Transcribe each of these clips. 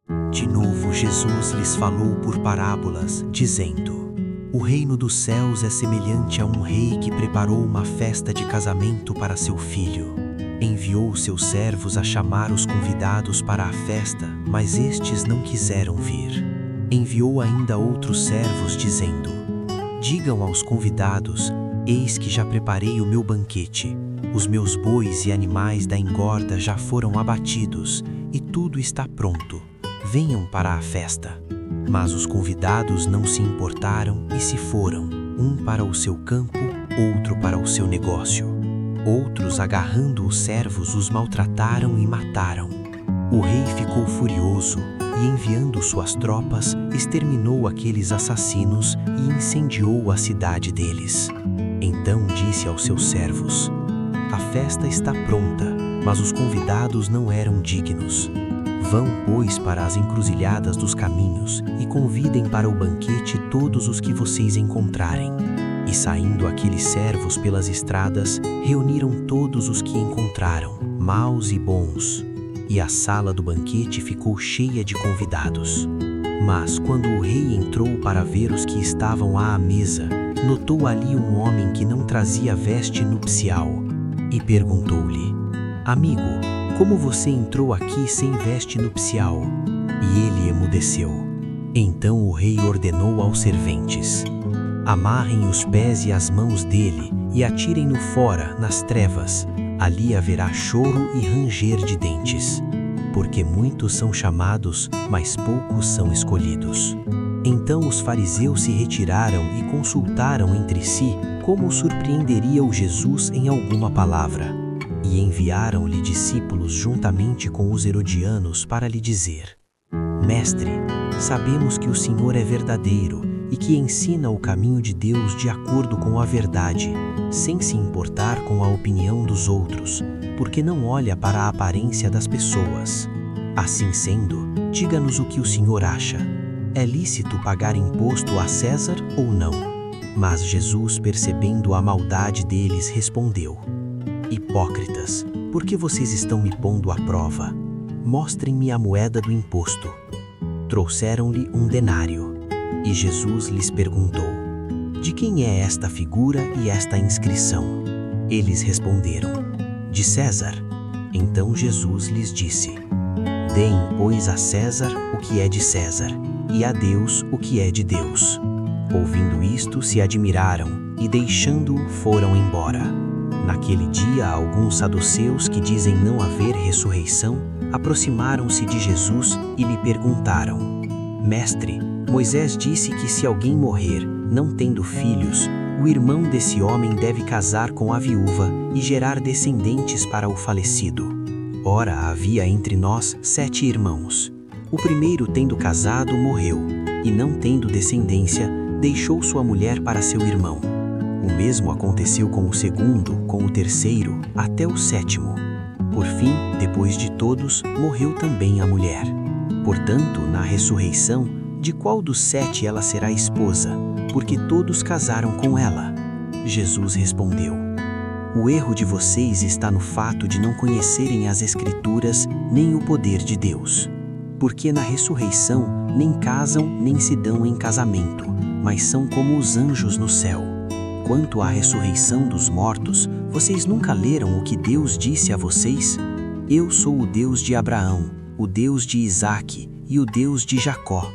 De novo Jesus lhes falou por parábolas, dizendo: O reino dos céus é semelhante a um rei que preparou uma festa de casamento para seu filho. Enviou seus servos a chamar os convidados para a festa, mas estes não quiseram vir. Enviou ainda outros servos, dizendo: Digam aos convidados: Eis que já preparei o meu banquete. Os meus bois e animais da engorda já foram abatidos, e tudo está pronto. Venham para a festa. Mas os convidados não se importaram e se foram, um para o seu campo, outro para o seu negócio. Outros, agarrando os servos, os maltrataram e mataram. O rei ficou furioso e, enviando suas tropas, exterminou aqueles assassinos e incendiou a cidade deles. Então disse aos seus servos: A festa está pronta, mas os convidados não eram dignos. Vão, pois, para as encruzilhadas dos caminhos e convidem para o banquete todos os que vocês encontrarem. E saindo aqueles servos pelas estradas, reuniram todos os que encontraram, maus e bons. E a sala do banquete ficou cheia de convidados. Mas quando o rei entrou para ver os que estavam à mesa, notou ali um homem que não trazia veste nupcial, e perguntou-lhe: Amigo, como você entrou aqui sem veste nupcial? E ele emudeceu. Então o rei ordenou aos serventes: Amarrem os pés e as mãos dele e atirem-no fora, nas trevas. Ali haverá choro e ranger de dentes. Porque muitos são chamados, mas poucos são escolhidos. Então os fariseus se retiraram e consultaram entre si como surpreenderia o Jesus em alguma palavra. E enviaram-lhe discípulos juntamente com os herodianos para lhe dizer: Mestre, sabemos que o Senhor é verdadeiro e que ensina o caminho de Deus de acordo com a verdade, sem se importar com a opinião dos outros, porque não olha para a aparência das pessoas. Assim sendo, diga-nos o que o Senhor acha. É lícito pagar imposto a César ou não? Mas Jesus, percebendo a maldade deles, respondeu: Hipócritas, por que vocês estão me pondo à prova? Mostrem-me a moeda do imposto. Trouxeram-lhe um denário. E Jesus lhes perguntou: De quem é esta figura e esta inscrição? Eles responderam: De César. Então Jesus lhes disse: Deem, pois, a César o que é de César, e a Deus o que é de Deus. Ouvindo isto, se admiraram, e deixando-o, foram embora. Naquele dia, alguns saduceus que dizem não haver ressurreição, aproximaram-se de Jesus e lhe perguntaram: Mestre, Moisés disse que se alguém morrer, não tendo filhos, o irmão desse homem deve casar com a viúva e gerar descendentes para o falecido. Ora, havia entre nós 7 irmãos. O primeiro, tendo casado, morreu, e não tendo descendência, deixou sua mulher para seu irmão. O mesmo aconteceu com o segundo, com o terceiro, até o 7º. Por fim, depois de todos, morreu também a mulher. Portanto, na ressurreição, de qual dos 7 ela será esposa? Porque todos casaram com ela. Jesus respondeu: O erro de vocês está no fato de não conhecerem as Escrituras nem o poder de Deus. Porque na ressurreição nem casam nem se dão em casamento, mas são como os anjos no céu. Quanto à ressurreição dos mortos, vocês nunca leram o que Deus disse a vocês? Eu sou o Deus de Abraão, o Deus de Isaque e o Deus de Jacó.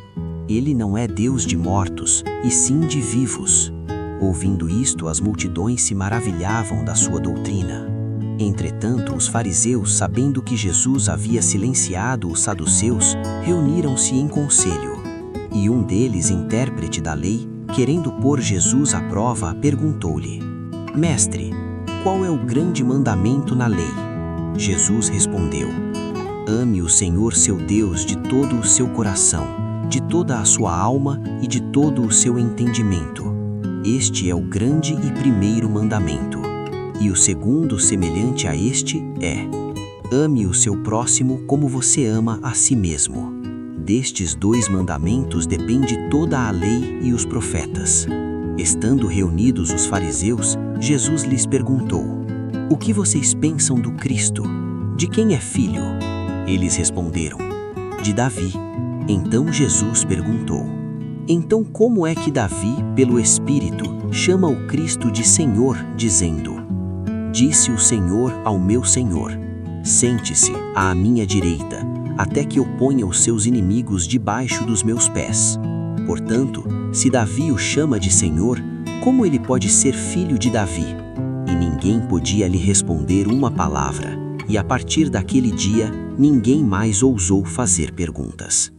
Ele não é Deus de mortos, e sim de vivos. Ouvindo isto, as multidões se maravilhavam da sua doutrina. Entretanto, os fariseus, sabendo que Jesus havia silenciado os saduceus, reuniram-se em conselho. E um deles, intérprete da lei, querendo pôr Jesus à prova, perguntou-lhe: Mestre, qual é o grande mandamento na lei? Jesus respondeu: Ame o Senhor seu Deus de todo o seu coração, de toda a sua alma e de todo o seu entendimento. Este é o grande e primeiro mandamento. E o segundo, semelhante a este, é: ame o seu próximo como você ama a si mesmo. Destes 2 mandamentos depende toda a lei e os profetas. Estando reunidos os fariseus, Jesus lhes perguntou: O que vocês pensam do Cristo? De quem é filho? Eles responderam: de Davi. Então Jesus perguntou: então como é que Davi, pelo Espírito, chama o Cristo de Senhor, dizendo: disse o Senhor ao meu Senhor: sente-se à minha direita, até que eu ponha os seus inimigos debaixo dos meus pés. Portanto, se Davi o chama de Senhor, como ele pode ser filho de Davi? E ninguém podia lhe responder uma palavra, e a partir daquele dia, ninguém mais ousou fazer perguntas.